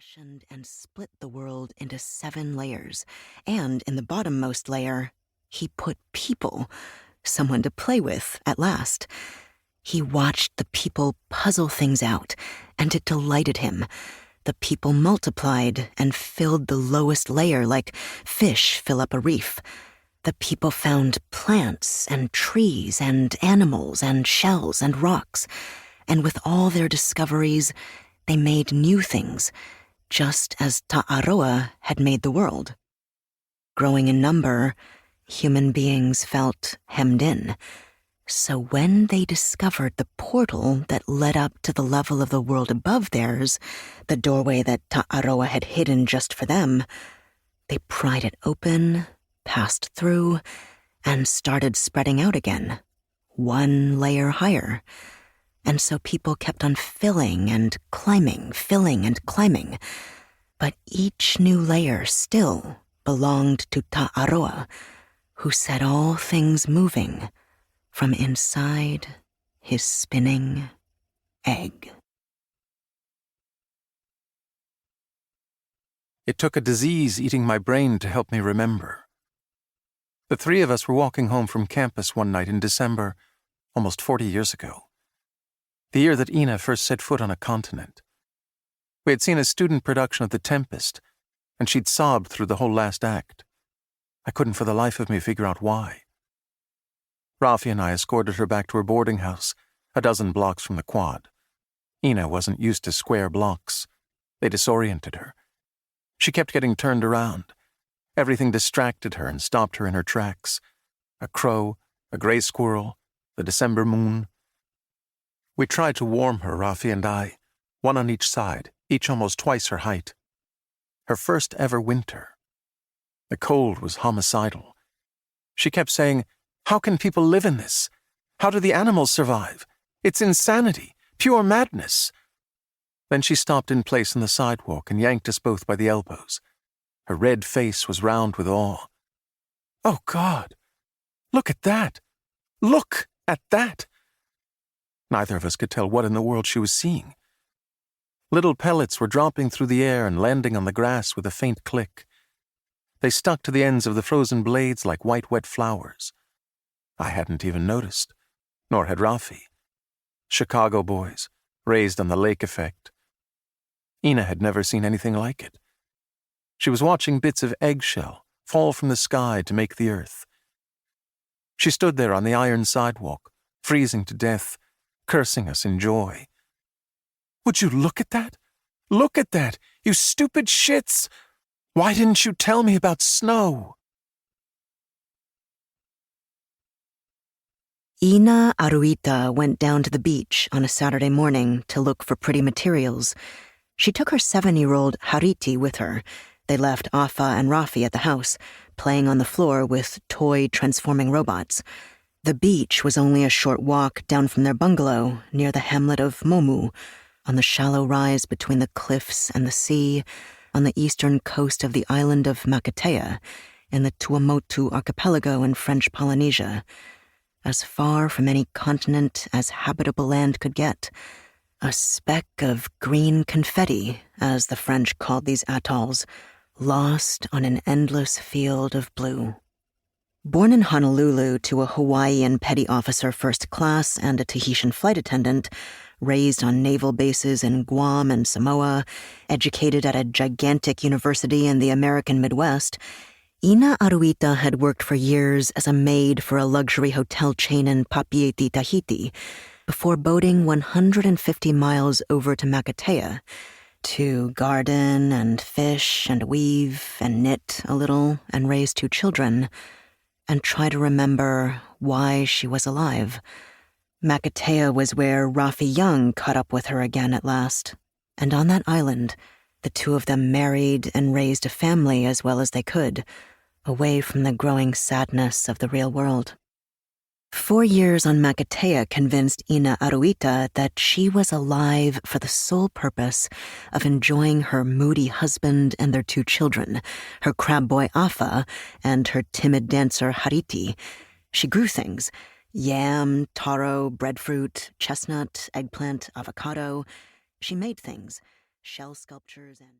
fashioned and split the world into 7 layers, and in the bottommost layer, he put people, someone to play with at last. He watched the people puzzle things out, and it delighted him. The people multiplied and filled the lowest layer like fish fill up a reef. The people found plants and trees and animals and shells and rocks, and with all their discoveries, they made new things, just as Ta'aroa had made the world. Growing in number, human beings felt hemmed in. So when they discovered the portal that led up to the level of the world above theirs, the doorway that Ta'aroa had hidden just for them, they pried it open, passed through, and started spreading out again, 1 layer higher. And so people kept on filling and climbing, but each new layer still belonged to Ta'aroa, who set all things moving from inside his spinning egg. It took a disease eating my brain to help me remember. The 3 of us were walking home from campus one night in December, almost 40 years ago. The year that Ina first set foot on a continent. We had seen a student production of The Tempest, and she'd sobbed through the whole last act. I couldn't for the life of me figure out why. Rafi and I escorted her back to her boarding house, a dozen blocks from the quad. Ina wasn't used to square blocks. They disoriented her. She kept getting turned around. Everything distracted her and stopped her in her tracks. A crow, a gray squirrel, the December moon. We tried to warm her, Rafi and I, 1 on each side, each almost twice her height. Her first ever winter. The cold was homicidal. She kept saying, "How can people live in this? How do the animals survive? It's insanity, pure madness." Then she stopped in place on the sidewalk and yanked us both by the elbows. Her red face was round with awe. "Oh, God! Look at that! Look at that!" Neither of us could tell what in the world she was seeing. Little pellets were dropping through the air and landing on the grass with a faint click. They stuck to the ends of the frozen blades like white, wet flowers. I hadn't even noticed, nor had Rafi. Chicago boys, raised on the lake effect. Ina had never seen anything like it. She was watching bits of eggshell fall from the sky to make the earth. She stood there on the iron sidewalk, freezing to death, cursing us in joy. "Would you look at that? Look at that, you stupid shits! Why didn't you tell me about snow?" Ina Aroita went down to the beach on a Saturday morning to look for pretty materials. She took her 7-year-old Hariti with her. They left Afa and Rafi at the house, playing on the floor with toy transforming robots. The beach was only a short walk down from their bungalow near the hamlet of Momu, on the shallow rise between the cliffs and the sea, on the eastern coast of the island of Makatea, in the Tuamotu archipelago in French Polynesia, as far from any continent as habitable land could get. A speck of green confetti, as the French called these atolls, lost on an endless field of blue. Born in Honolulu to a Hawaiian petty officer first class and a Tahitian flight attendant, raised on naval bases in Guam and Samoa, educated at a gigantic university in the American Midwest, Ina Aroita had worked for years as a maid for a luxury hotel chain in Papeete, Tahiti, before boating 150 miles over to Makatea to garden and fish and weave and knit a little and raise 2 children, and try to remember why she was alive. Makatea was where Rafi Young caught up with her again at last, and on that island, the 2 of them married and raised a family as well as they could, away from the growing sadness of the real world. 4 years on Makatea convinced Ina Aroita that she was alive for the sole purpose of enjoying her moody husband and their 2 children, her crab boy Afa and her timid dancer Hariti. She grew things: yam, taro, breadfruit, chestnut, eggplant, avocado. She made things, shell sculptures and...